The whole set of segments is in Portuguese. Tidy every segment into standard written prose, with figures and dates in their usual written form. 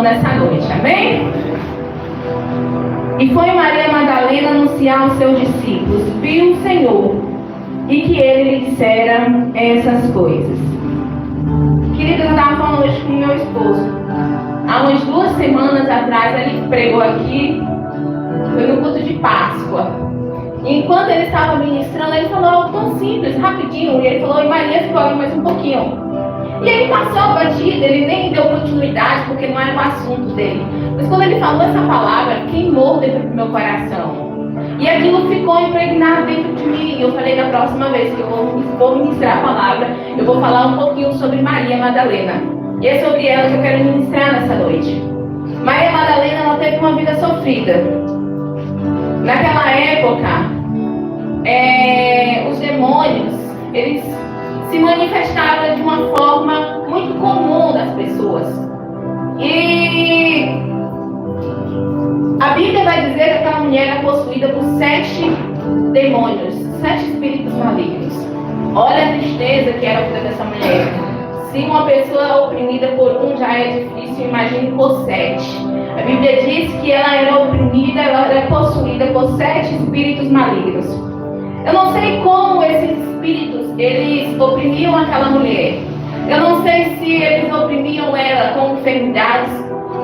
nessa noite, amém? E foi Maria Madalena anunciar aos seus discípulos, viu o Senhor, e que ele lhe dissera essas coisas. Querida, eu estava falando hoje com o meu esposo. Há umas 2 semanas atrás, ele pregou aqui, foi no culto de Páscoa. E enquanto ele estava ministrando, ele falou algo tão simples, rapidinho, e ele falou, e Maria ficou ali mais um pouquinho. E ele passou a batida, ele nem deu continuidade, porque não era o assunto dele. Mas quando ele falou essa palavra, queimou dentro do meu coração. E aquilo ficou impregnado dentro de mim. Eu falei, da próxima vez que eu vou ministrar a palavra, eu vou falar um pouquinho sobre Maria Madalena. E é sobre ela que eu quero ministrar nessa noite. Maria Madalena, ela teve uma vida sofrida. Naquela época, os demônios, eles se manifestavam de uma forma muito comum das pessoas. E a Bíblia vai dizer que aquela mulher era possuída por 7 demônios, 7 espíritos malignos. Olha a tristeza que era a vida dessa mulher. Se uma pessoa oprimida por um já é difícil, imagine por 7. A Bíblia diz que ela era oprimida, ela era possuída por 7 espíritos malignos. Eu não sei como esses espíritos, eles oprimiam aquela mulher. Eu não sei se eles oprimiam ela com enfermidades.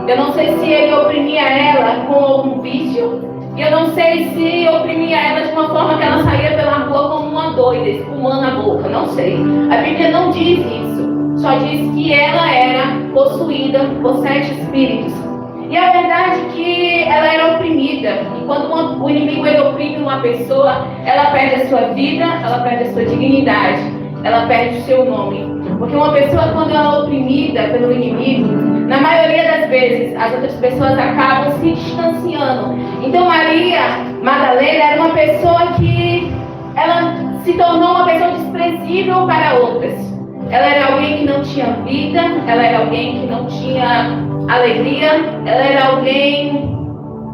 Eu não sei se ele oprimia ela com algum vício. E eu não sei se oprimia ela de uma forma que ela saía pela rua como uma doida, espumando a boca. Não sei. A Bíblia não diz isso. Só diz que ela era possuída por 7 espíritos. E a verdade é que ela era oprimida. E quando o inimigo ele oprime uma pessoa, ela perde a sua vida, ela perde a sua dignidade, ela perde o seu nome. Porque uma pessoa, quando ela é oprimida pelo inimigo, na maioria das vezes, as outras pessoas acabam se distanciando. Então, Maria Madalena era uma pessoa que ela se tornou uma pessoa desprezível para outras. Ela era alguém que não tinha vida, ela era alguém que não tinha alegria, ela era alguém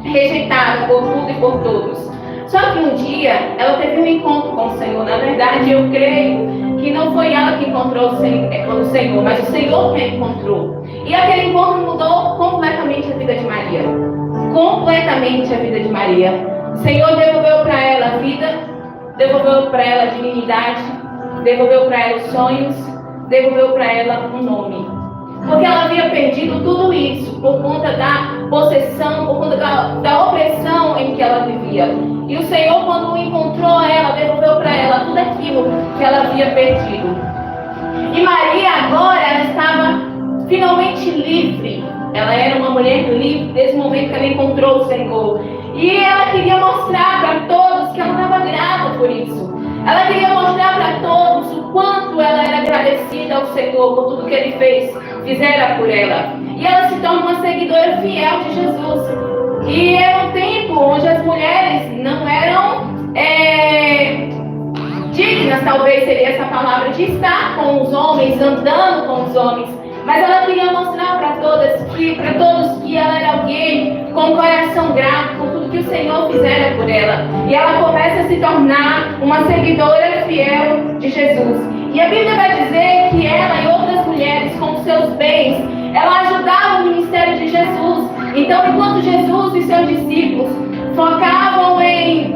rejeitada por tudo e por todos. Só que um dia ela teve um encontro com o Senhor. Na verdade, eu creio que não foi ela que encontrou o Senhor, mas o Senhor que a encontrou. E aquele encontro mudou completamente a vida de Maria. Completamente a vida de Maria. O Senhor devolveu para ela a vida, devolveu para ela a dignidade, devolveu para ela os sonhos, devolveu para ela um nome. Porque ela havia perdido tudo isso por conta da possessão, por conta da opressão em que ela vivia. E o Senhor, quando encontrou ela, devolveu para ela tudo aquilo que ela havia perdido. E Maria agora, ela estava finalmente livre. Ela era uma mulher livre desde o momento que ela encontrou o Senhor. E ela queria mostrar para todos que ela estava grata por isso. Ela queria mostrar para todos o quanto ela era agradecida ao Senhor por tudo que Ele fizera por ela. E ela se torna uma seguidora fiel de Jesus. E era um tempo onde as mulheres não eram dignas, talvez seria essa palavra, de estar com os homens, andando com os homens. Mas ela queria mostrar para todos que ela era alguém com o coração grato por tudo que o Senhor fizera por ela. E ela começa a se tornar uma seguidora fiel de Jesus. E a Bíblia vai dizer que ela e outras mulheres, com seus bens, ela ajudava o ministério de Jesus. Então, enquanto Jesus e seus discípulos focavam em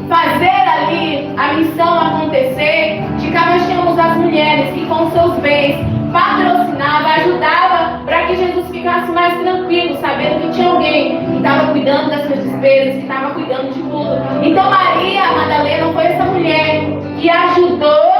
fazer ali a missão acontecer, de cá nós tínhamos as mulheres que com seus bens patrocinava, ajudava para que Jesus ficasse mais tranquilo, sabendo que tinha alguém que estava cuidando das suas despesas, que estava cuidando de tudo. Então Maria Madalena foi essa mulher que ajudou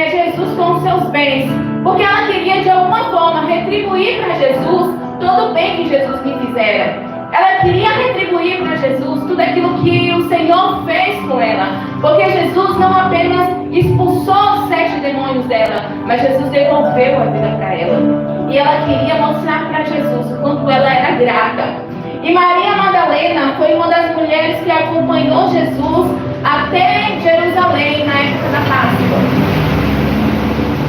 Jesus com seus bens, porque ela queria de alguma forma retribuir para Jesus todo o bem que Jesus lhe fizera. Ela queria retribuir para Jesus tudo aquilo que o Senhor fez com ela. Porque Jesus não apenas expulsou os 7 demônios dela, mas Jesus devolveu a vida para ela. E ela queria mostrar para Jesus o quanto ela era grata. E Maria Madalena foi uma das mulheres que acompanhou Jesus até Jerusalém na época da Páscoa.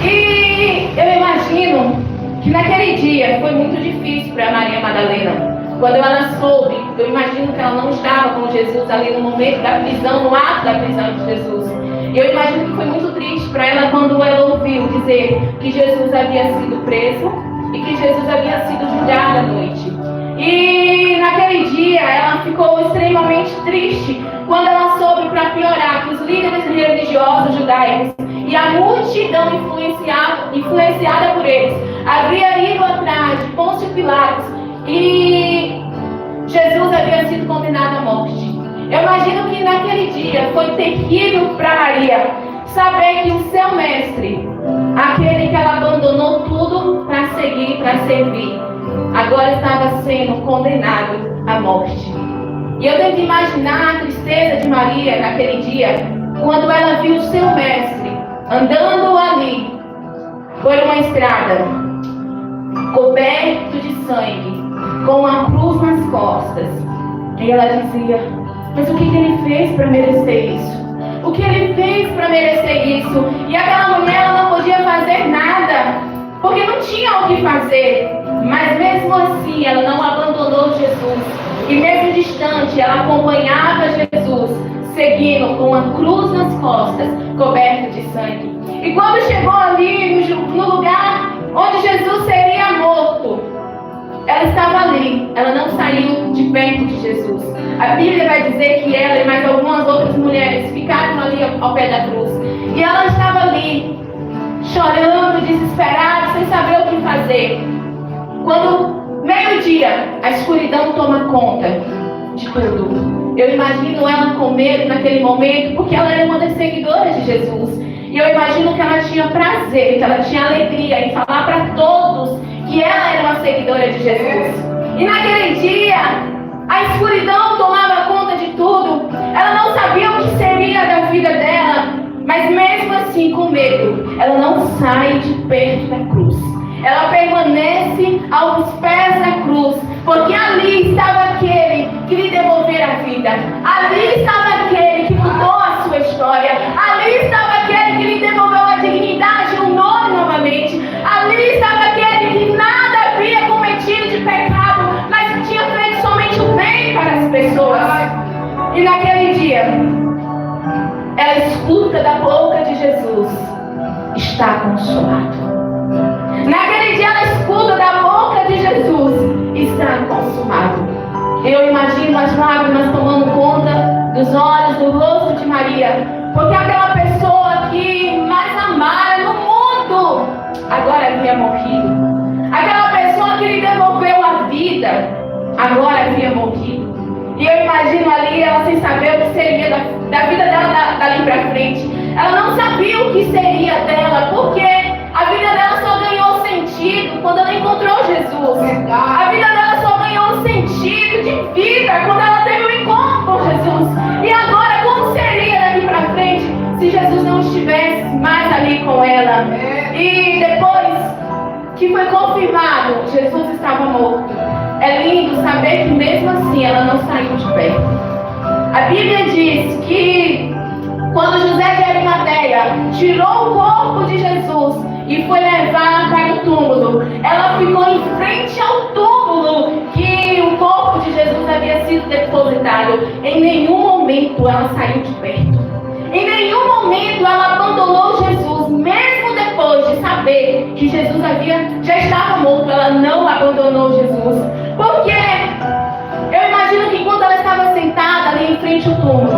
E eu imagino que naquele dia foi muito difícil para Maria Madalena. Quando ela soube, eu imagino que ela não estava com Jesus ali no momento da prisão, no ato da prisão de Jesus. Eu imagino que foi muito triste para ela quando ela ouviu dizer que Jesus havia sido preso, e que Jesus havia sido julgado à noite. E naquele dia ela ficou extremamente triste quando ela soube, para piorar, que os líderes religiosos judaicos e a multidão influenciada por eles havia ido atrás de Pôncio Pilatos e Jesus havia sido condenado à morte. Eu imagino que naquele dia foi terrível para Maria saber que o seu mestre, aquele que ela abandonou tudo para seguir, para servir, agora estava sendo condenado à morte. E eu tento imaginar a tristeza de Maria naquele dia, quando ela viu o seu mestre andando ali por uma estrada, coberto de sangue, com uma cruz nas costas. E ela dizia: mas o que ele fez para merecer isso? O que ele fez para merecer isso? E aquela mulher, ela não podia fazer nada, porque não tinha o que fazer. Mas mesmo assim, ela não abandonou Jesus. E mesmo distante, ela acompanhava Jesus, seguindo com uma cruz nas costas, coberta de sangue. E quando chegou ali, no lugar onde Jesus seria morto, ela estava ali, ela não saiu de perto de Jesus. A Bíblia vai dizer que ela e mais algumas outras mulheres ficaram ali ao pé da cruz. E ela estava ali, chorando, desesperada, sem saber o que fazer. Quando meio-dia, a escuridão toma conta de tudo. Eu imagino ela com medo naquele momento, porque ela era uma das seguidoras de Jesus. E eu imagino que ela tinha prazer, que ela tinha alegria em falar para todos que ela era uma seguidora de Jesus. E naquele dia, a escuridão tomava conta de tudo. Ela não sabia o que seria da vida dela, mas mesmo assim, com medo, ela não sai de perto da cruz. Ela permanece aos pés da cruz, porque ali estava aquele que lhe devolvera a vida. Ali estava aquele que mudou a sua história. Ali estava aquele que lhe devolveu a dignidade e o nome novamente. Ali estava aquele que nada havia cometido de pecado, mas tinha feito somente o bem para as pessoas. E naquele dia, ela escuta da boca de Jesus: está consumado. Naquele dia ela escuta da boca de Jesus: está consumado. Eu imagino as lágrimas tomando conta dos olhos, do rosto de Maria, porque aquela pessoa que mais amara no mundo agora havia morrido. Aquela pessoa que lhe devolveu a vida agora havia morrido. E eu imagino ali ela sem saber o que seria da vida dela dali para frente. Ela não sabia o que seria dela, porque a vida dela só ganhou sentido quando ela encontrou Jesus. A vida dela só ganhou sentido de vida quando ela teve um encontro com Jesus. E agora, como seria daqui para frente se Jesus não estivesse mais ali com ela? E depois que foi confirmado, Jesus estava morto. É lindo saber que mesmo assim ela não saiu de perto. A Bíblia diz que quando José de Arimateia tirou o corpo de Jesus e foi levar para o túmulo, ela ficou em frente ao túmulo que o corpo de Jesus havia sido depositado. Em nenhum momento ela saiu de perto. Em nenhum momento ela abandonou Jesus, mesmo depois de saber que Jesus já estava morto. Ela não abandonou Jesus. Porque eu imagino que quando ela estava sentada ali em frente ao túmulo,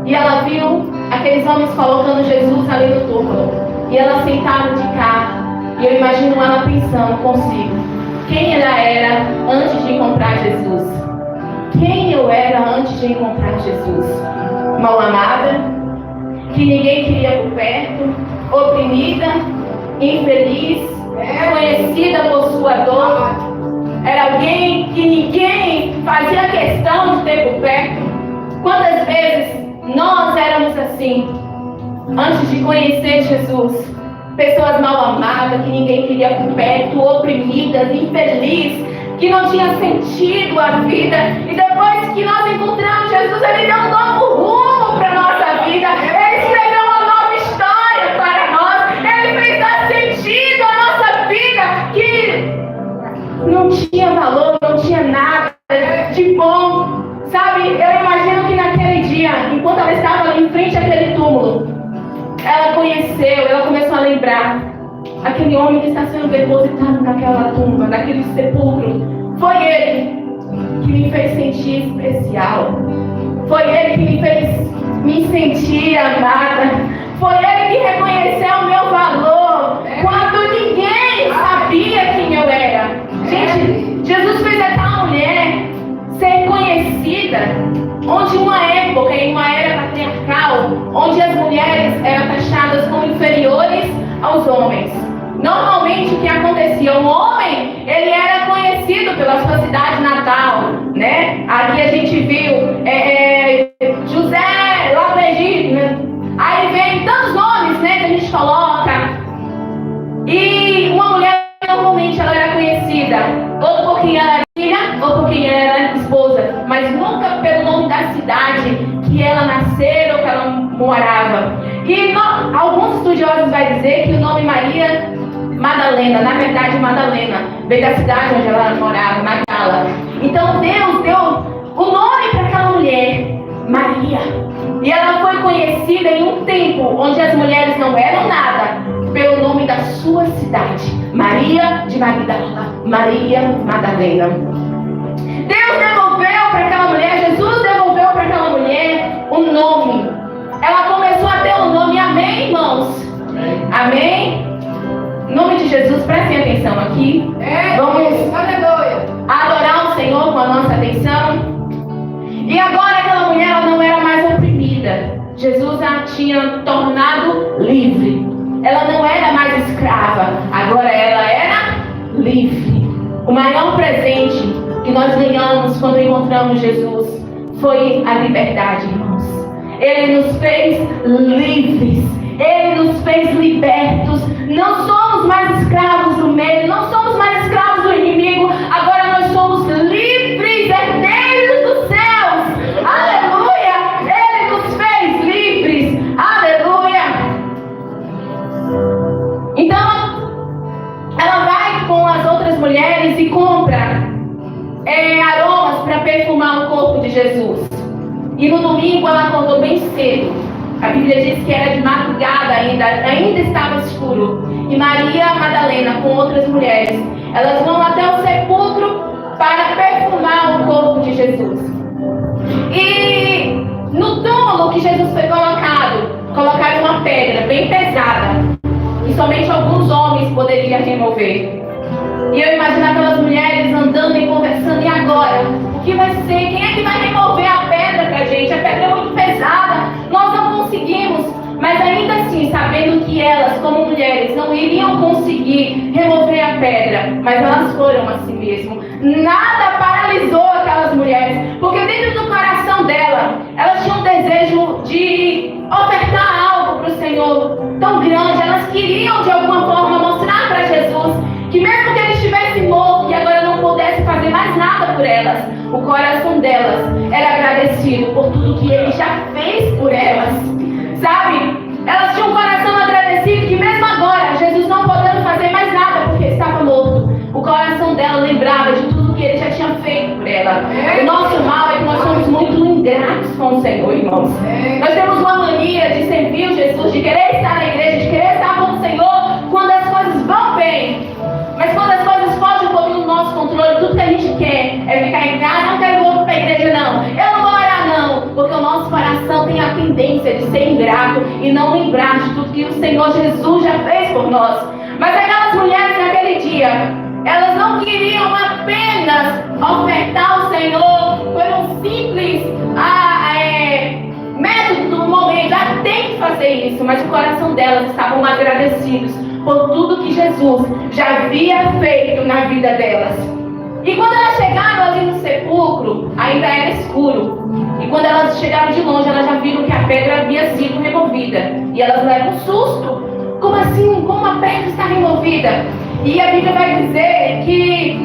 e ela viu aqueles homens colocando Jesus ali no túmulo, e ela sentada de cá, e eu imagino ela pensando consigo: quem ela era antes de encontrar Jesus? Quem eu era antes de encontrar Jesus? Mal amada, que ninguém queria por perto, oprimida, infeliz, conhecida por sua dor. Era alguém que ninguém fazia questão de ter por perto. Quantas vezes nós éramos assim, antes de conhecer Jesus? Pessoas mal amadas, que ninguém queria por perto, oprimidas, infelizes, que não tinha sentido a vida. E depois que nós encontramos Jesus, Ele deu um novo rumo para a nossa vida. Ele escreveu uma nova história para nós. Ele fez dar sentido à nossa vida, que não tinha valor, não tinha nada de bom. Sabe, eu imagino que naquele dia, enquanto ela estava ali em frente àquele túmulo, ela conheceu, ela começou a lembrar aquele homem que está sendo depositado naquela tumba, naquele sepulcro, foi ele que me fez sentir especial. Foi ele que me fez me sentir amada. Foi ele que reconheceu o meu valor quando ninguém sabia quem eu era. Gente, Jesus fez aquela mulher ser conhecida, onde em uma era patriarcal, onde as mulheres eram taxadas como inferiores aos homens. Normalmente o que acontecia, o homem, ele era conhecido pela sua cidade natal, né? Aqui a gente viu José lá do Egito, né? Aí vem tantos nomes, né, que a gente coloca. E uma mulher normalmente ela era conhecida ou por quem ela era filha ou por quem ela era esposa, mas nunca pelo nome da cidade que ela nasceu ou que ela morava. E alguns estudiosos vão dizer que o nome Maria Madalena, na verdade Madalena, veio da cidade onde ela morava, Magdala. Então Deus deu o nome para aquela mulher, Maria. E ela foi conhecida em um tempo onde as mulheres não eram nada, pelo nome da sua cidade, Maria de Magdala, Maria Madalena. Deus devolveu para aquela mulher, Jesus devolveu para aquela mulher um nome. Ela começou a ter um nome, amém, irmãos? Amém? Em nome de Jesus, prestem atenção aqui. Vamos adorar o Senhor com a nossa atenção. E agora aquela mulher ela não era mais oprimida. Jesus a tinha tornado livre. Ela não era mais escrava. Agora ela era livre. O maior presente que nós ganhamos quando encontramos Jesus foi a liberdade, irmãos. Ele nos fez livres. Ele nos fez libertos. Não somos mais escravos do medo. Não somos mais escravos do inimigo. Agora nós somos livres, herdeiros dos céus. Aleluia! Ele nos fez livres. Aleluia! Então, ela vai com as outras mulheres e compra aromas para perfumar o corpo de Jesus. E no domingo ela acordou bem cedo. A Bíblia diz que era de madrugada ainda estava escuro. E Maria Madalena, com outras mulheres, elas vão até o sepulcro para perfumar o corpo de Jesus. E no túmulo que Jesus foi colocaram uma pedra bem pesada, que somente alguns homens poderiam remover. E eu imagino aquelas mulheres andando e conversando, e agora? O que vai ser? Quem é que vai remover a pedra pra gente? A pedra é muito pesada, nós não conseguimos. Mas ainda assim, sabendo que elas, como mulheres, não iriam conseguir remover a pedra, mas elas foram a si mesmo. Nada paralisou aquelas mulheres, porque dentro do coração dela, elas tinham um desejo de ofertar algo para o Senhor tão grande. Elas queriam de alguma forma mostrar para Jesus que mesmo que ele estivesse morto e agora não pudesse fazer mais nada por elas, o coração delas era agradecido por tudo que ele já fez por elas. Sabe? Elas tinham um coração agradecido que mesmo agora, Jesus não podendo fazer mais nada porque estava morto, o coração dela lembrava de tudo que ele já tinha feito por ela. O nosso mal é que nós somos muito ingratos com o Senhor, irmãos. Nós temos uma mania de servir Jesus, de querer estar na igreja, de querer estar com o Senhor quando as coisas vão bem. Mas quando as coisas fogem um pouquinho do nosso controle, tudo que a gente quer é ficar em casa. Não quero ir para a igreja, não. Eu não vou orar, não. Porque o nosso coração tem a tendência de ser ingrato e não lembrar de tudo que o Senhor Jesus já fez por nós. Mas aquelas mulheres naquele dia, elas não queriam apenas ofertar ao Senhor por um simples método do momento. Já tem que fazer isso, mas o coração delas estavam agradecidos por tudo que Jesus já havia feito na vida delas. E quando elas chegaram ali no sepulcro, ainda era escuro. E quando elas chegaram de longe, elas já viram que a pedra havia sido removida. E elas levam um susto. Como assim? Como a pedra está removida? E a Bíblia vai dizer que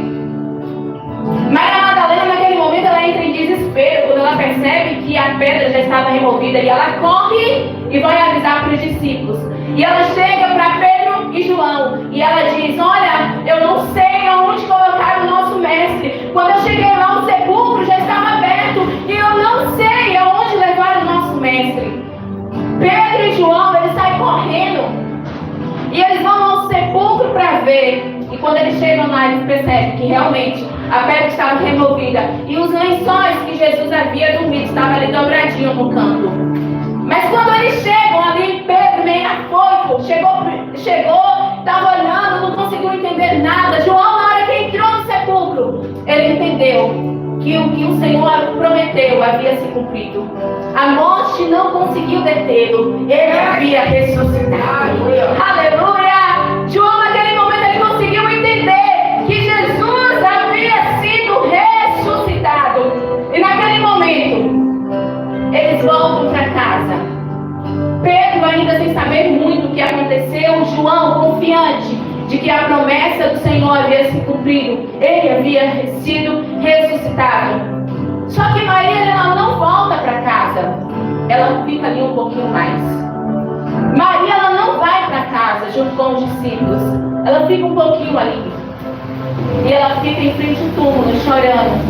Maria Madalena, naquele momento, ela entra em desespero quando ela percebe que a pedra já estava removida. E ela corre e vai avisar para os discípulos. E ela chega para Pedro e João. E ela diz: olha, eu não sei aonde colocar o nosso mestre. Quando eu cheguei lá, o sepulcro já estava aberto. E eu não sei aonde levar o nosso mestre. Pedro e João, eles saem correndo. E eles vão ao sepulcro. Maria percebe que realmente a pedra estava removida e os lençóis que Jesus havia dormido estavam ali dobradinho no canto. Mas quando eles chegam ali, Pedro meio afoito, chegou, estava olhando, não conseguiu entender nada. João, na hora que entrou no sepulcro, ele entendeu que o que o Senhor prometeu havia se cumprido. A morte não conseguiu detê-lo. Ele havia ressuscitado. Aleluia! João, naquele momento, ele conseguiu entender que Jesus havia sido ressuscitado. E naquele momento, eles voltam para casa. Pedro, ainda sem saber muito o que aconteceu, João, confiante de que a promessa do Senhor havia se cumprido, ele havia sido ressuscitado. Só que Maria, ela não volta para casa, ela fica ali um pouquinho mais. Maria, ela não vai para casa junto com os discípulos, ela fica um pouquinho ali. E ela fica em frente ao túmulo, chorando,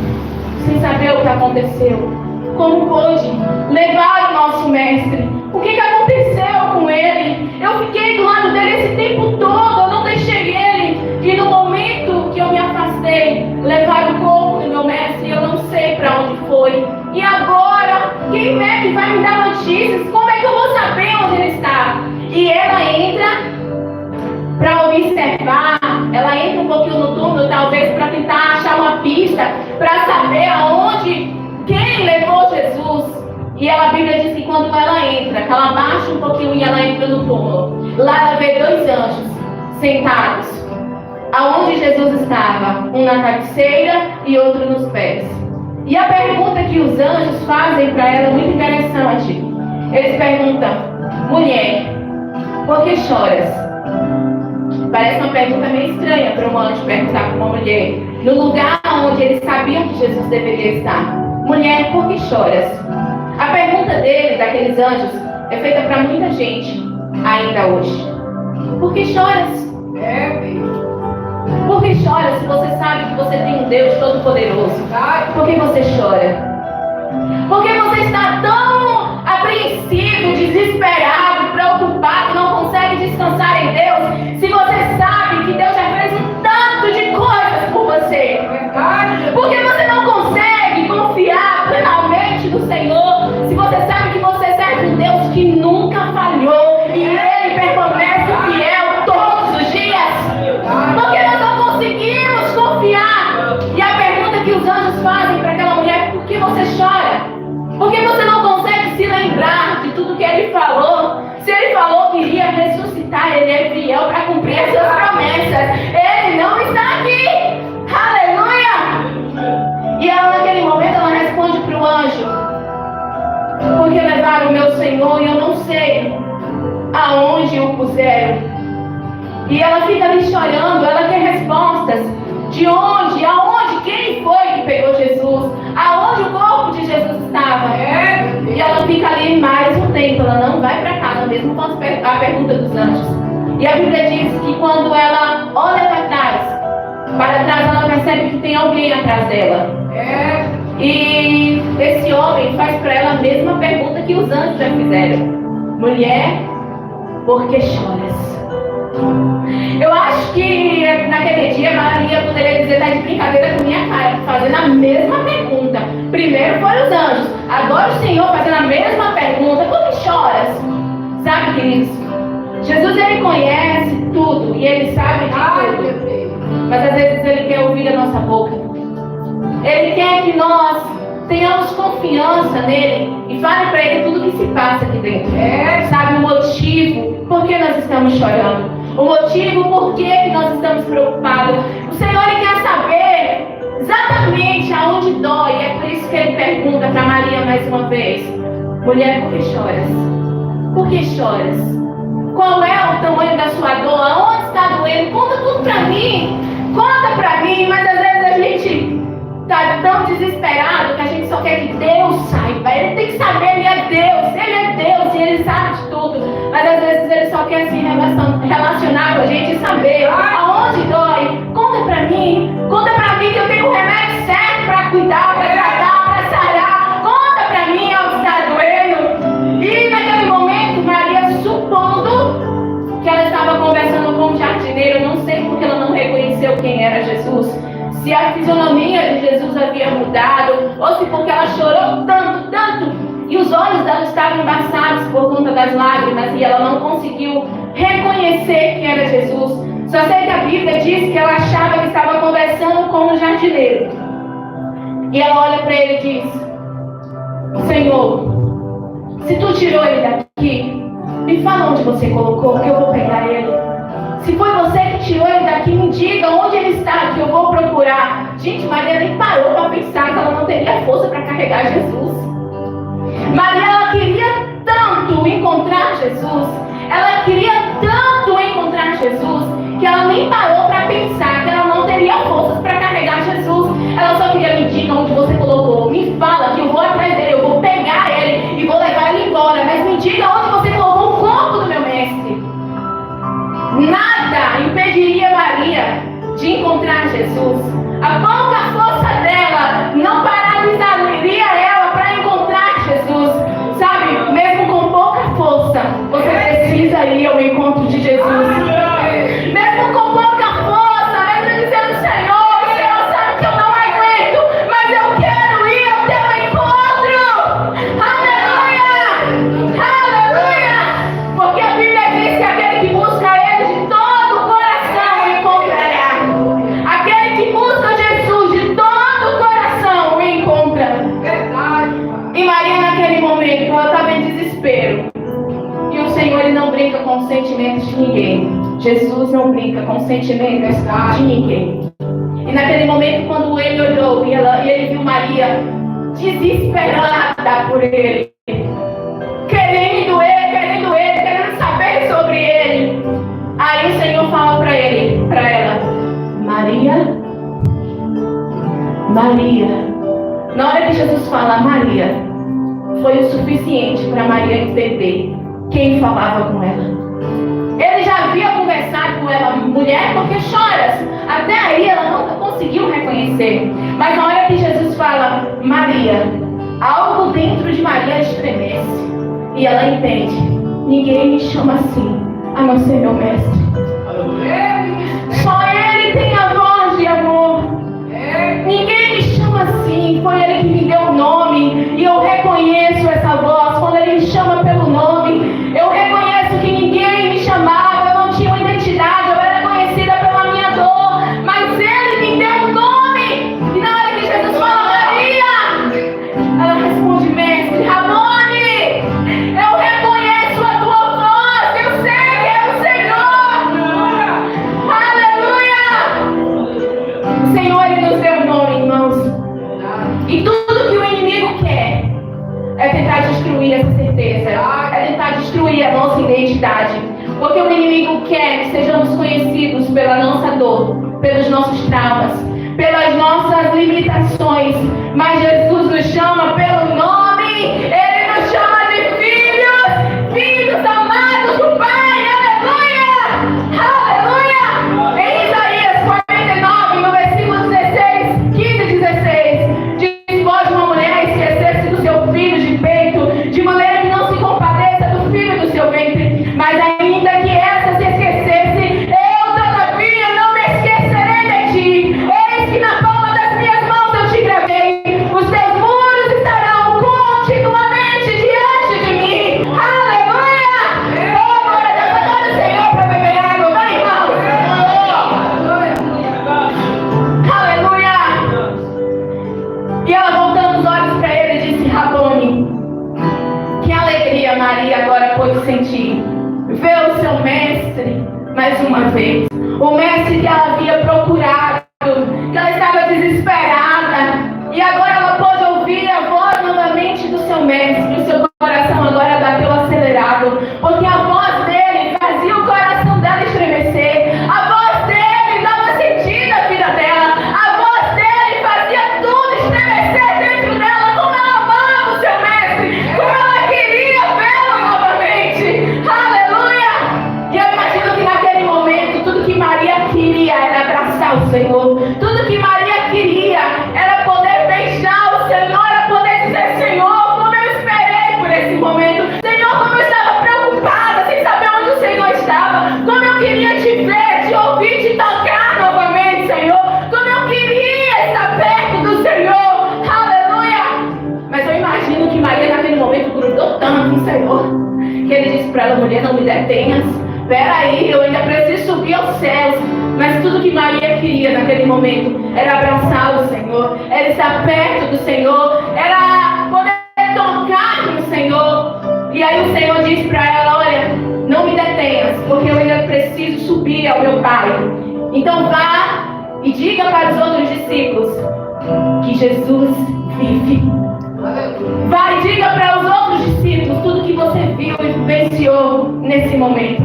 sem saber o que aconteceu. Como pôde levar o nosso mestre? O que aconteceu com ele? Eu fiquei do lado dele esse tempo todo, eu não deixei ele. E no momento que eu me afastei, levar o corpo do meu mestre, eu não sei para onde foi. E agora, quem é que vai me dar notícias? Como é que eu vou saber onde ele está? E ela entra para observar, ela entra um pouquinho no túmulo, talvez para tentar achar uma pista, para saber aonde, quem levou Jesus. E a Bíblia diz que quando ela entra, que ela baixa um pouquinho e ela entra no túmulo, lá ela vê dois anjos sentados, aonde Jesus estava, um na cabeceira e outro nos pés. E a pergunta que os anjos fazem para ela é muito interessante. Eles perguntam: mulher, por que choras? Parece uma pergunta meio estranha para um anjo perguntar para uma mulher, no lugar onde eles sabiam que Jesus deveria estar. Mulher, por que choras? A pergunta dele, daqueles anjos, é feita para muita gente ainda hoje. Por que choras? Por que choras se você sabe que você tem um Deus Todo-Poderoso? Por que você chora? Por que você está tão apreensivo, desesperado, preocupado, não consegue descansar em Deus, se você sabe que Deus já fez um tanto de coisas por você? Por que você não consegue confiar plenamente no Senhor, se você sabe que você serve um Deus que nunca falhou e Ele permanece fiel todos os dias? Porque nós não conseguimos confiar. E a pergunta que os anjos fazem para aquela mulher: por que você chora? Porque você não consegue se lembrar de tudo que Ele falou. Se Ele falou que iria ressuscitar, Ele é fiel para cumprir as suas promessas. Ele não está aqui. Aleluia! E ela, naquele momento, ela responde para o anjo: porque levaram o meu Senhor e eu não sei aonde o puseram. E ela fica ali chorando, ela quer respostas. De onde, aonde, quem foi que pegou Jesus? Aonde o corpo de Jesus estava? E ela fica ali mais um tempo, ela não vai para casa, mesmo com a pergunta dos anjos. E a Bíblia diz que quando ela olha para trás ela percebe que tem alguém atrás dela. E esse homem faz para ela a mesma pergunta que os anjos já fizeram: mulher, por que choras? Eu acho que naquele dia Maria poderia dizer: tá de brincadeira com minha cara, fazendo a mesma pergunta. Primeiro foram os anjos, agora o Senhor fazendo a mesma pergunta: por que choras? Sabe, queridos, Jesus, Ele conhece tudo e Ele sabe de tudo. Mas às vezes Ele quer ouvir a nossa boca. Ele quer que nós tenhamos confiança nele e fale para Ele tudo o que se passa aqui dentro. Sabe o motivo por que nós estamos chorando? O motivo por que nós estamos preocupados? O Senhor, Ele quer saber exatamente aonde dói. É por isso que Ele pergunta para Maria mais uma vez: mulher, por que choras? Por que choras? Qual é o tamanho da sua dor? Aonde está doendo? Conta tudo para mim. Conta para mim. Mas às vezes a gente está tão desesperado que a gente só quer que Deus saiba. Ele tem que saber, Ele é Deus e Ele sabe de tudo. Mas às vezes Ele só quer se relacionar com a gente e saber aonde dói. Conta pra mim que eu tenho o remédio certo para cuidar, para tratar, para sarar. Conta pra mim onde está doendo. E naquele momento, Maria, supondo que ela estava conversando com o jardineiro, não sei porque ela não reconheceu quem era Jesus. fisionomia de Jesus havia mudado, ou se porque ela chorou tanto, e os olhos dela estavam embaçados por conta das lágrimas, e ela não conseguiu reconhecer que era Jesus. Só sei que a Bíblia diz que ela achava que estava conversando com um jardineiro. E ela olha para ele e diz: Senhor, se tu tirou ele daqui, me fala onde você colocou, que eu vou pegar ele. Se foi você que tirou ele daqui, me diga onde ele está, que eu vou procurar. Gente, Maria nem parou para pensar que ela não teria força para carregar Jesus. Maria, ela queria tanto encontrar Jesus, ela queria tanto encontrar Jesus, que ela nem parou para pensar que ela não teria forças para carregar Jesus. Ela só queria: me diga onde você colocou, me fala que eu vou atrás dele, eu vou pegar ele e vou levar ele embora, mas me diga onde você colocou o corpo do meu mestre. Nada impediria Maria de encontrar Jesus. A pouca força dela não paralisaria ela para encontrar Jesus. Sabe, mesmo com pouca força, você precisa ir ao encontro de Jesus. Mesmo com pouca força, mesmo dizendo: Senhor, o Senhor sabe que eu não aguento, mas eu quero ir ao teu encontro. Aleluia! Aleluia! Porque a Bíblia diz que aquele que busca Ele de todo o coração o encontrará. Aquele que busca Jesus de todo o coração o encontra. E Maria, naquele momento, ela estava em desespero. E o Senhor, Ele não brinca com os sentimentos de ninguém. Jesus não brinca com os sentimentos de ninguém. E naquele momento, quando Ele olhou e Ele viu Maria desesperada por Ele, querendo saber sobre Ele, aí o Senhor fala para ela: Maria, Maria. Na hora que Jesus fala Maria, foi o suficiente para Maria entender quem falava com ela. Ele já havia conversado com ela: mulher, por que choras? Até aí ela nunca conseguiu reconhecer. Mas na hora que Jesus fala Maria, algo dentro de Maria estremece. E ela entende: ninguém me chama assim, a não ser meu mestre. Só Ele tem a voz de amor. Ninguém me chama assim. Foi Ele que me deu o nome. E eu reconheço essa voz. Quando Ele me chama pelo nome, eu reconheço que ninguém me chamava. Eu não tinha uma identidade. Eu era conhecida pela minha dor. Mas Ele me deu um nome. E na hora que Jesus fala Maria, ela responde: mestre, Ramone, eu reconheço a tua voz. Eu sei que é o Senhor. Aleluia. O Senhor, Ele nos deu um nome, irmãos. E tudo que o inimigo quer é tentar destruir essa certeza, é tentar destruir a nossa identidade. Porque o inimigo quer que sejamos conhecidos pela nossa dor, pelos nossos traumas, pelas nossas limitações. Mas Jesus nos chama pelo nome. Ele nos chama de filhos, filhos amados do Pai. Aleluia! Aleluia! Em Isaías 49, no versículo 16, 15 e 16, diz: pode uma mulher esquecer-se do seu filho de peito, de maneira que não se compadeça do filho do seu ventre. Mas ainda que essa se esquecesse, eu todavia não me esquecerei de ti. Eis que na palma das minhas mãos eu te gravei. Os teus muros estarão continuamente diante de mim. Aleluia! Oh, glória a Deus. Adore o Senhor para beber água. Vai, irmão. Aleluia! E ela, voltando os olhos para ele, disse: Rabone. Que alegria Maria agora pôde sentir. Ver o seu mestre mais uma vez. O mestre que ela havia procurado, que ela estava desesperada. E agora ela pôde ouvir a voz novamente do seu mestre. O seu coração agora bateu acelerado, porque a voz dele fazia o coração dela estremecer. A voz dele dava sentido à vida dela. A voz dele fazia tudo estremecer dentro dela. Como ela amava o seu mestre, como ela queria vê-lo novamente. Aleluia! E eu imagino que naquele momento tudo que Maria queria era abraçar o Senhor. Tudo que Maria queria era poder beijar o Senhor, era poder dizer: Senhor, como eu esperei por esse momento. Senhor, como eu estava preocupada que Maria queria naquele momento era abraçar o Senhor, era estar perto do Senhor, era poder tocar no Senhor. E aí o Senhor diz para ela: olha, não me detenhas, porque eu ainda preciso subir ao meu Pai. Então vá e diga para os outros discípulos que Jesus vive. Vai, diga para os outros discípulos tudo que você viu e vivenciou nesse momento.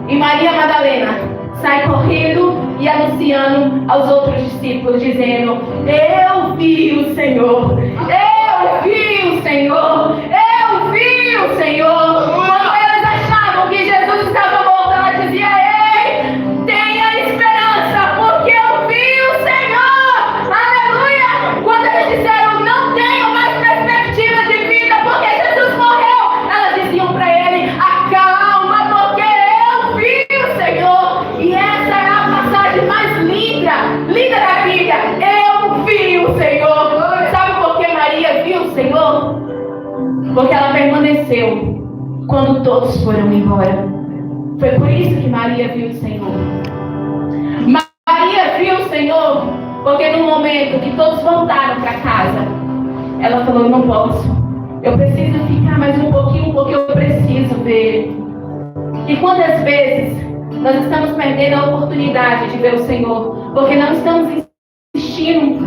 E Maria Madalena sai correndo e anunciando aos outros discípulos, dizendo: eu vi o Senhor, eu vi o Senhor, eu vi o Senhor. Quando eles achavam que Jesus estava voltando, ela dizia: ei, tenha esperança, porque eu vi o Senhor. Aleluia! Quando eles disseram: não tenho mais perspectiva de vida porque Jesus morreu, elas diziam para ele: acalma, porque eu vi o Senhor. E essa é a passagem mais linda da Bíblia. Eu vi o Senhor. Sabe por que Maria viu o Senhor? Porque ela permaneceu quando todos foram embora. Foi por isso que Maria viu o Senhor. Maria viu o Senhor porque no momento que todos voltaram para casa, ela falou: não posso, eu preciso ficar mais um pouquinho, porque eu preciso ver. E quantas vezes nós estamos perdendo a oportunidade de ver o Senhor porque não estamos insistindo,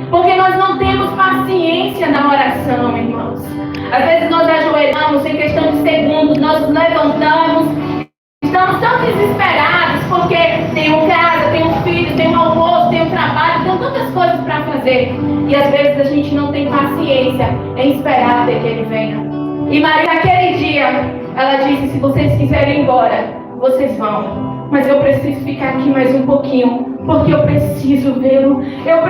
porque nós não temos paciência na oração, irmãos. Às vezes nós ajoelhamos em questão de segundos, nós nos levantamos, estamos tão desesperados porque tem um casa, tem um filho, tem um almoço, tem um trabalho, tem tantas coisas para fazer. E às vezes a gente não tem paciência em esperar até que Ele venha. E Maria, naquele dia, ela disse: se vocês quiserem ir embora, vocês vão. Mas eu preciso ficar aqui mais um pouquinho, porque eu preciso vê-lo. Eu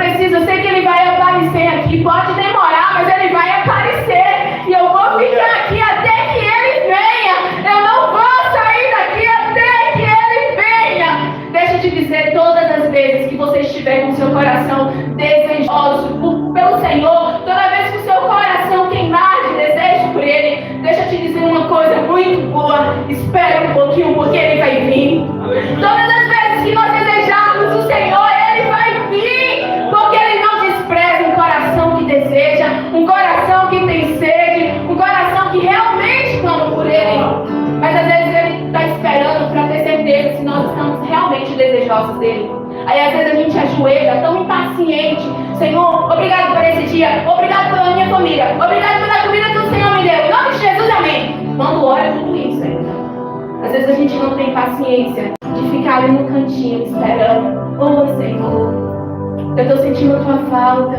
sei que Ele vai aparecer aqui. Pode demorar, mas Ele vai aparecer. E eu vou ficar aqui até que Ele venha. Eu não vou sair daqui até que Ele venha. Deixa eu te dizer, todas as vezes que você estiver com seu coração desejoso pelo Senhor, toda vez que o seu coração queimar de desejo por Ele, deixa eu te dizer uma coisa muito boa: espera um pouquinho, porque Ele vai vir. Todas as vezes que nós desejarmos o Senhor, Ele vai vir, porque Ele não despreza um coração que deseja, um coração que tem sede, um coração que realmente clama por Ele. Mas às vezes Ele está esperando para ter certeza se nós estamos realmente desejosos dEle. Aí às vezes a gente ajoelha tão impaciente: Senhor, obrigado por esse dia, obrigado pela minha família, obrigado pela comida que o Senhor me deu, em nome de Jesus, amém. Quando ora tudo isso, às vezes a gente não tem paciência de ficar ali no cantinho esperando: ô Senhor, eu estou sentindo a tua falta,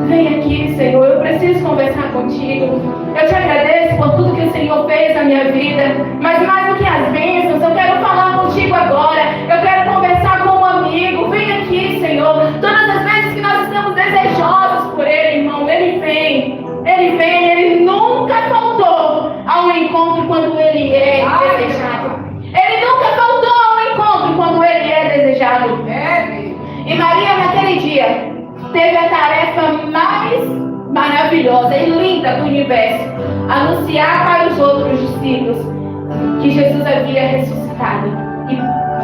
vem aqui, Senhor, eu preciso conversar contigo. Eu te agradeço por tudo que o Senhor fez na minha vida, mas mais do que as bênçãos, eu quero falar contigo agora, eu quero conversar com um amigo. Vem aqui, Senhor. Todas as vezes que nós estamos desejosos por Ele, irmão, Ele vem. Ele nunca faltou ao encontro quando Ele é desejado. Ele nunca faltou ao encontro quando Ele é desejado. E Maria, naquele dia, teve a tarefa mais maravilhosa e linda do universo: anunciar para os outros discípulos que Jesus havia ressuscitado.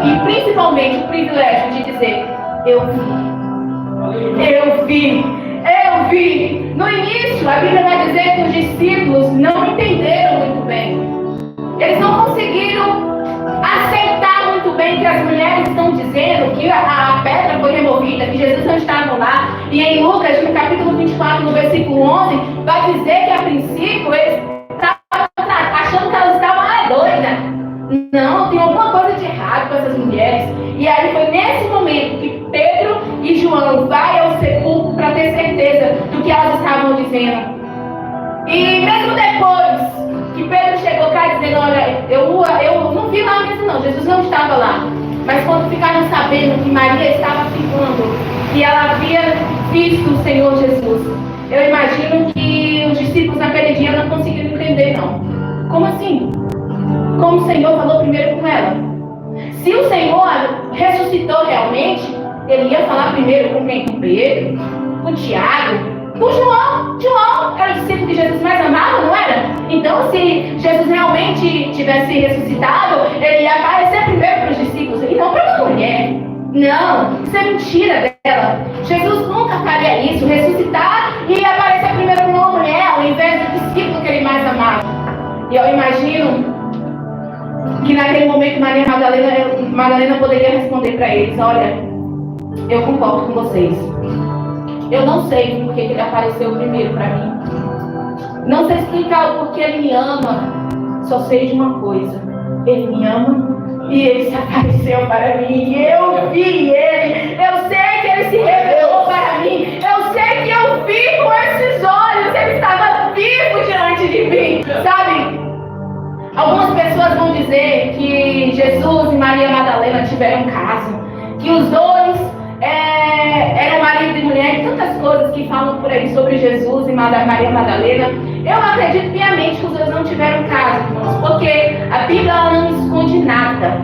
E principalmente o privilégio de dizer: eu vi. No início, a Bíblia vai dizer que os discípulos não entenderam muito bem. Eles não conseguiram aceitar muito bem que as mulheres estão dizendo que a pedra foi removida, que Jesus não estava lá. E em Lucas, no capítulo 24, no versículo 11, vai dizer que a princípio eles estavam achando que elas estavam doidas. Não, tem alguma coisa de errado com essas mulheres. E aí foi nesse momento que Pedro e João vai ao sepulcro para ter certeza do que elas estavam dizendo. E mesmo depois que Pedro chegou cá dizendo: olha, eu não vi lá mesmo não, Jesus não estava lá. Mas quando ficaram sabendo que Maria estava ficando, que ela havia visto o Senhor Jesus, eu imagino que os discípulos naquele dia não conseguiram entender não. Como assim? Como o Senhor falou primeiro com ela? Se o Senhor ressuscitou realmente, Ele ia falar primeiro com quem? Com Pedro, com Tiago, com João. João era o discípulo que Jesus mais amava, não era? Então, se Jesus realmente tivesse ressuscitado, Ele ia aparecer primeiro para os discípulos e não para uma mulher. Não, isso é mentira dela. Jesus nunca faria isso, ressuscitar e aparecer primeiro com uma mulher, ao invés do discípulo que ele mais amava. E eu imagino que naquele momento Maria Madalena poderia responder para eles: olha, eu concordo com vocês. Eu não sei por que ele apareceu primeiro para mim. Não sei explicar o porquê ele me ama. Só sei de uma coisa: ele me ama e ele se apareceu para mim. E eu vi ele. Eu sei que ele se revelou para mim. Eu sei que eu vi com esses olhos. Ele estava vivo diante de mim. Sabe? Algumas pessoas vão dizer que Jesus e Maria Madalena tiveram um caso. Que os dois eram marido e mulher. E tantas coisas que falam por aí sobre Jesus e Maria Madalena. Eu acredito piamente que os dois não tiveram caso, irmãos, porque a Bíblia não esconde nada.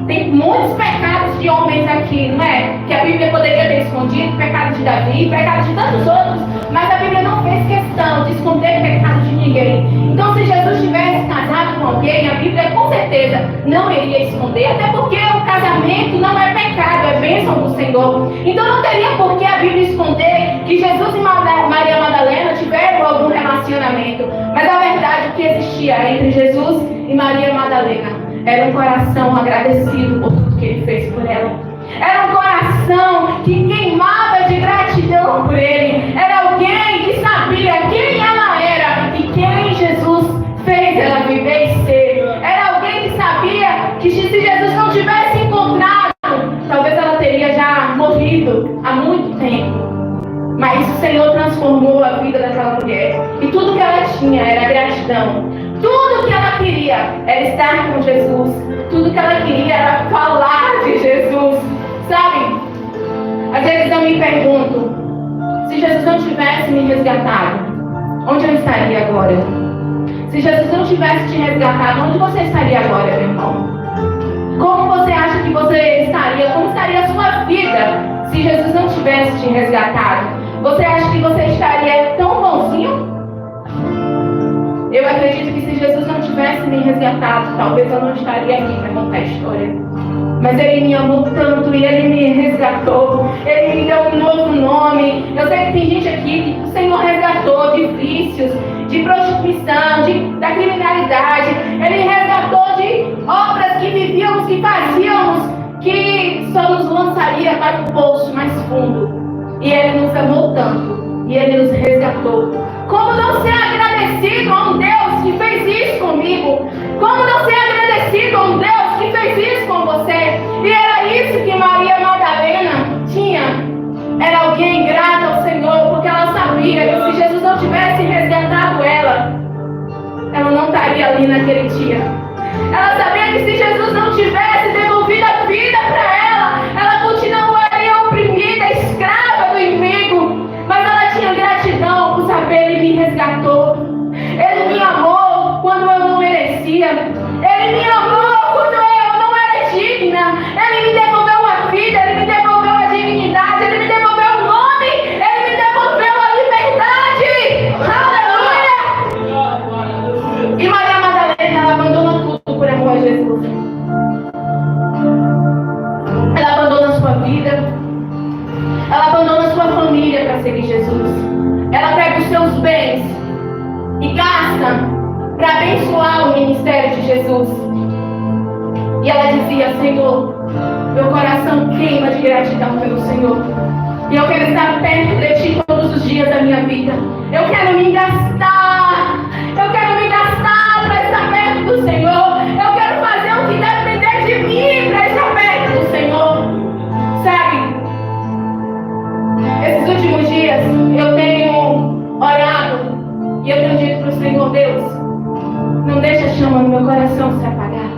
Tem muitos pecados de homens aqui, não é? Que a Bíblia poderia ter escondido, pecados de Davi, pecados de tantos outros, mas a Bíblia não fez questão de esconder pecados de ninguém. Então, se Jesus tivesse casado com alguém, a Bíblia com certeza não iria esconder, até porque o casamento não é pecado, é bênção do Senhor. Então, não teria por que a Bíblia esconder que Jesus e Maria Madalena tiveram algum relacionamento. Mas a verdade que existia entre Jesus e Maria Madalena era um coração agradecido por tudo que ele fez por ela. Era um coração que queimava de gratidão por ele. Era alguém que sabia quem ela era e quem Jesus fez ela viver e ser. Era alguém que sabia que se Jesus não tivesse encontrado, talvez ela teria já morrido há muito tempo. Mas o Senhor transformou a vida daquela mulher. E tudo que ela tinha era gratidão. Tudo que ela queria era estar com Jesus. Tudo que ela queria era falar de Jesus. Sabe? Às vezes eu me pergunto: se Jesus não tivesse me resgatado, onde eu estaria agora? Se Jesus não tivesse te resgatado, onde você estaria agora, meu irmão? Como você acha que você estaria? Como estaria a sua vida se Jesus não tivesse te resgatado? Você acha que você estaria tão bonzinho? Eu acredito que se Jesus não tivesse me resgatado, talvez eu não estaria aqui para contar a história. Mas Ele me amou tanto e Ele me resgatou. Ele me deu um novo nome. Eu sei que tem gente aqui que o Senhor resgatou de vícios, de prostituição, da criminalidade. Ele resgatou de obras que vivíamos, que fazíamos, que só nos lançaria para um poço mais fundo. E Ele nos amou tanto. E Ele nos resgatou. Como não ser agradecido a um Deus que fez isso comigo? Como não ser agradecido a um Deus que fez isso com você? E era isso que Maria Madalena tinha. Era alguém grata ao Senhor, porque ela sabia que se Jesus não tivesse resgatado ela, ela não estaria ali naquele dia. Ela sabia que se Jesus não tivesse devolvido a vida para ela continuaria oprimida, escrava do inimigo. Mas ela tinha gratidão por saber: Ele me resgatou. Ele me amou quando eu não merecia. Ele me amou quando eu não era digna. Ele me devolveu a vida, Ele me devolveu a dignidade, Ele me devolveu o nome, Ele me devolveu a liberdade. Aleluia! E Maria Madalena, ela abandona tudo por amor a Jesus. Ela abandona a sua vida, ela abandona a sua família para seguir Jesus. Ela pega os seus bens e gasta para abençoar o ministério de Jesus. E ela dizia: Senhor, meu coração queima de gratidão pelo Senhor. E eu quero estar perto de Ti todos os dias da minha vida. Eu quero me gastar. Eu quero me gastar para estar perto do Senhor. Eu quero fazer o que depender de mim para estar perto do Senhor. Sabe? Esses últimos dias eu tenho orado e eu tenho dito para o Senhor: Deus, não deixa a chama do meu coração se apagar.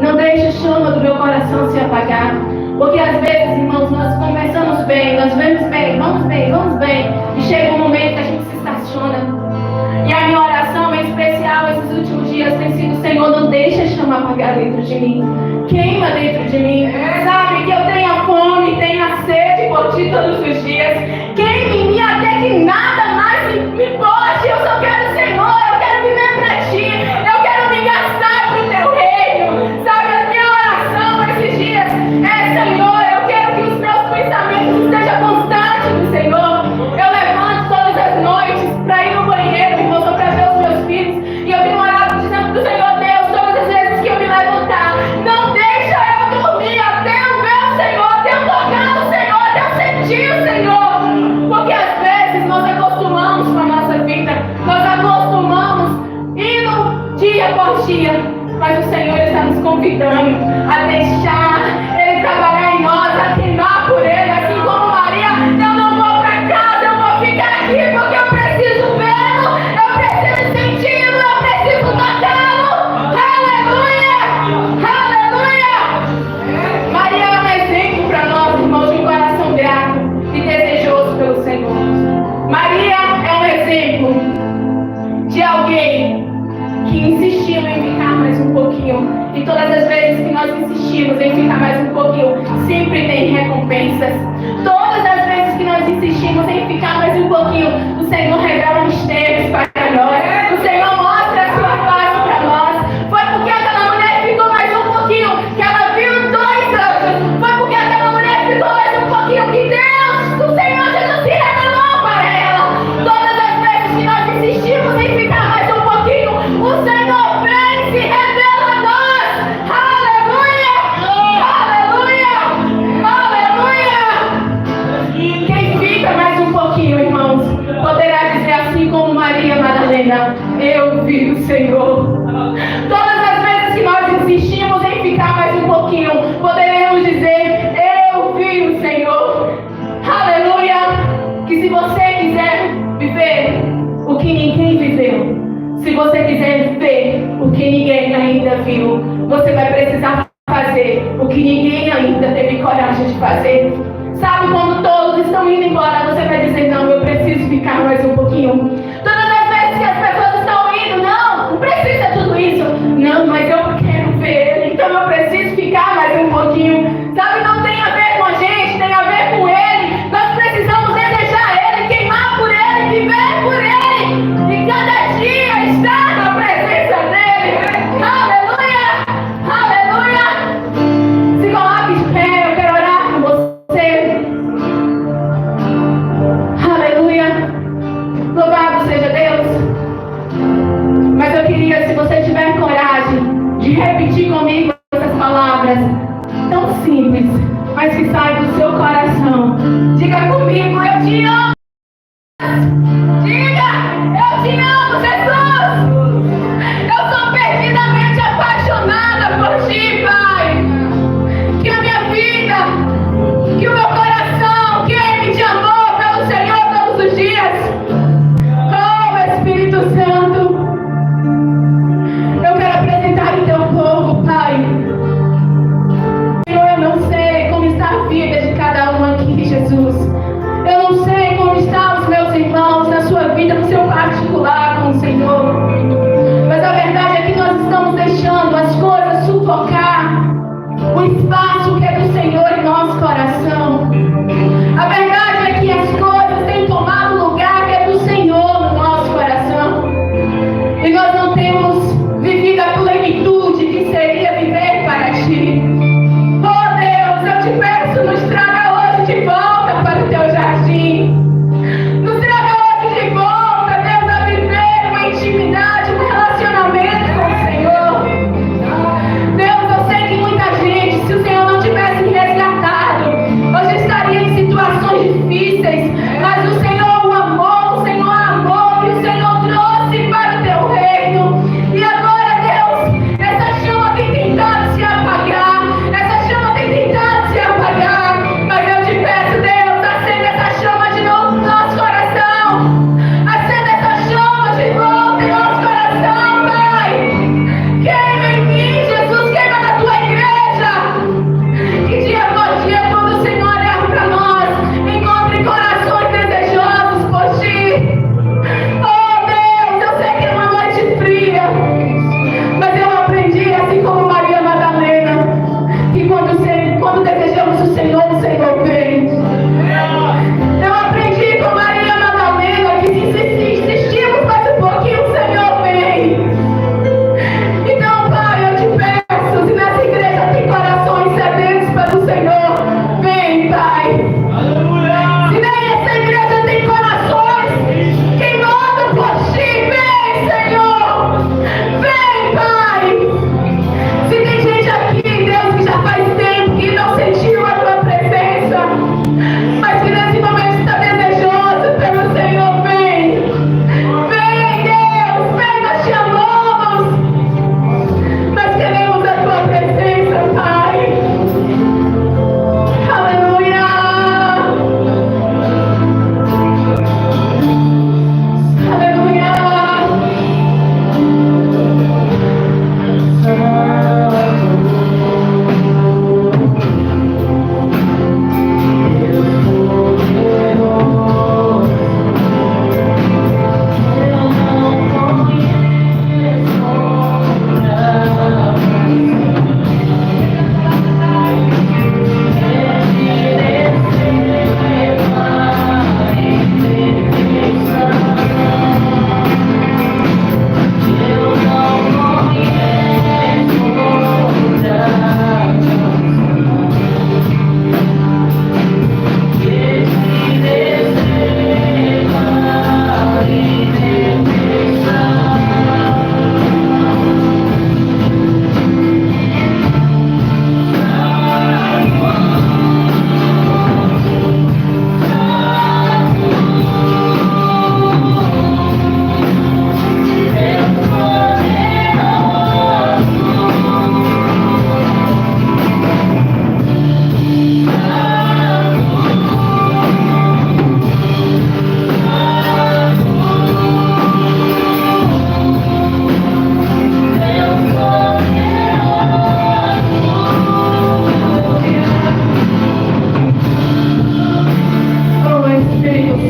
Não deixa a chama do meu coração se apagar. Porque às vezes, irmãos, nós começamos bem, nós vamos bem. E chega um momento que a gente se estaciona. E a minha oração em especial esses últimos dias tem sido: Senhor, não deixa a chama apagar dentro de mim. Queima dentro de mim. Sabe, que eu tenha fome, tenha sede por Ti todos os dias. Queime em mim até que nada mais me pode. Eu só quero o Senhor, eu quero viver para Ti. Eu quero me gastar para o Teu reino. Sabe, a minha oração esses dias é: Senhor, eu quero convidando a deixar Ele trabalhar em nós, a queimar por Ele, assim como Maria. Eu não vou para casa, eu vou ficar aqui porque eu preciso vê-lo, eu preciso senti-lo, eu preciso tocá-lo. Aleluia! Aleluia! Maria é um exemplo para nós, irmãos, de um coração grato e desejoso pelo Senhor. Maria é um exemplo de alguém que insistiu em ficar mais um pouquinho. E todas as vezes que nós insistimos em ficar mais um pouquinho, sempre tem recompensas. Todas as vezes que nós insistimos em ficar mais um pouquinho, o Senhor revela mistérios para nós. O Senhor mostra a sua face para nós. Foi porque aquela mulher ficou mais um pouquinho, que ela viu 2 anjos. Foi porque aquela mulher ficou mais um pouquinho, que Deus, o Senhor Jesus, se revelou para ela. Todas as vezes que nós insistimos em ficar mais um pouquinho, o Senhor vem e se revela a nós. Aleluia! Aleluia! Aleluia! E quem fica mais um pouquinho, irmãos, poderá dizer assim como Maria Madalena: eu vi o Senhor. Todas as vezes que nós insistimos em ficar mais um pouquinho, poderemos dizer: eu vi o Senhor. Aleluia! Que se você quiser viver o que ninguém viveu, se você quiser ver o que ninguém ainda viu, você vai precisar fazer o que ninguém ainda teve coragem de fazer. Sabe, quando todos estão indo embora, você vai dizer: não, eu preciso ficar mais um pouquinho. Todas as vezes que as pessoas estão indo: não precisa tudo isso. Não, mas eu quero ver Ele, então eu preciso ficar mais um pouquinho. Sabe, não tem a ver com a gente, tem a ver com Ele. Nós precisamos desejar Ele, queimar por Ele, viver por Ele. E cada dia estar na presença dEle. Aleluia! Aleluia! Se coloque de pé, eu quero orar com você. Aleluia! Louvado seja Deus. Mas eu queria, se você tiver coragem de repetir comigo essas palavras tão simples, mas que saem do seu coração. Diga comigo: eu te amo. Diga: eu te amo, Jesus. Eu sou perdidamente apaixonada por ti, Pai. Que a minha vida, que o meu coração queime de amor pelo Senhor todos os dias. Oh, Espírito Santo, eu quero apresentar o teu povo, Pai. Senhor, eu não sei como está a vida de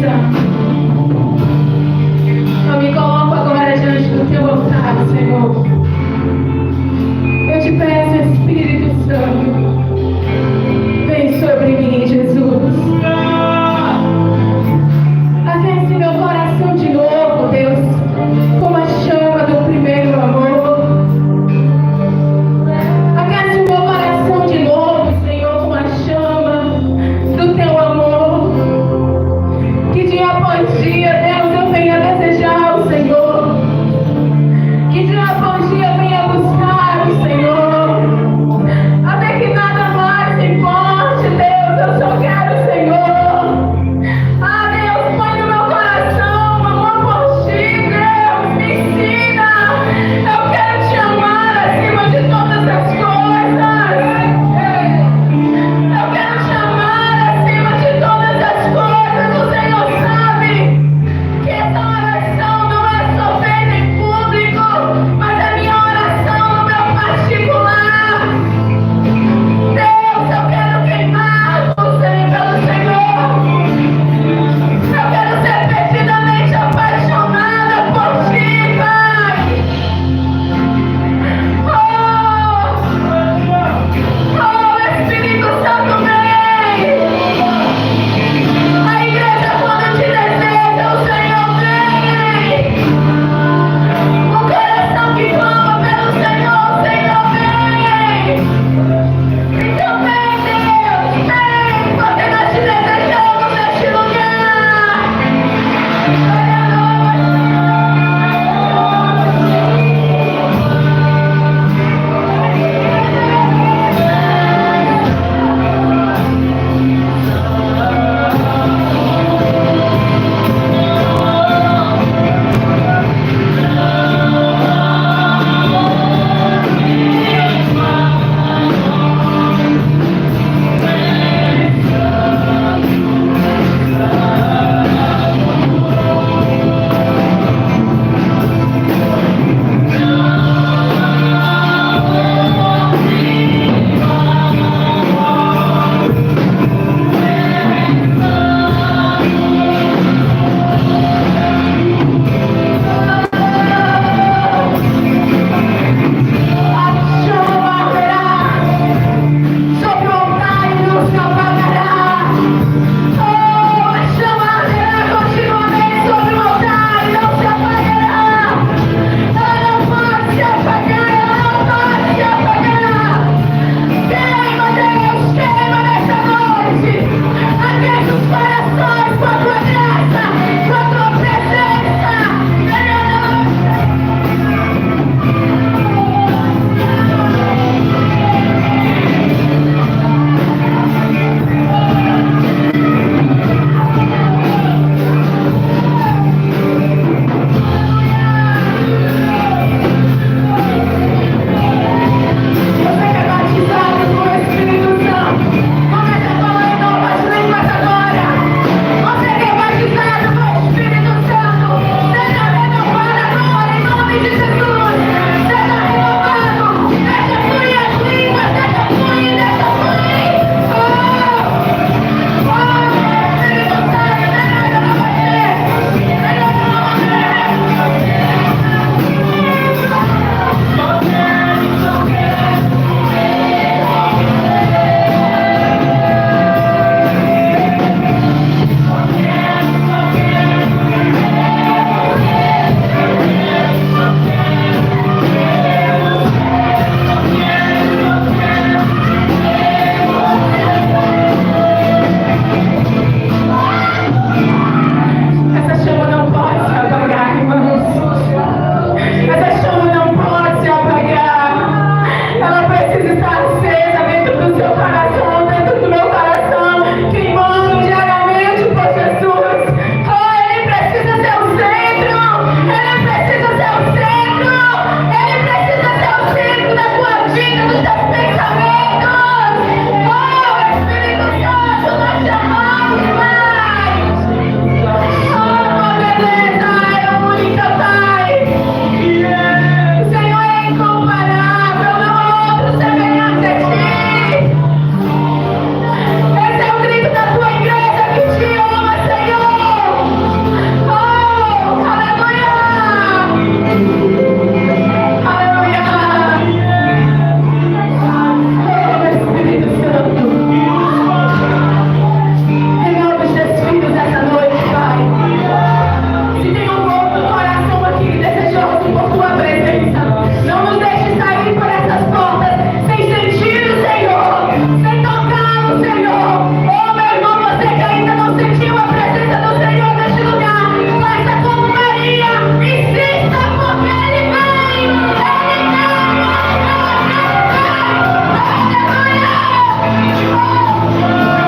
Santo. Eu me coloco agora diante do teu altar, Senhor. Eu te peço, Espírito Santo, vem sobre mim, Jesus. Aquece meu coração de novo, Deus, como a chama do primeiro amor. Aquece o meu coração de novo, Senhor, como a chama do teu amor. Que dia após dia, Deus,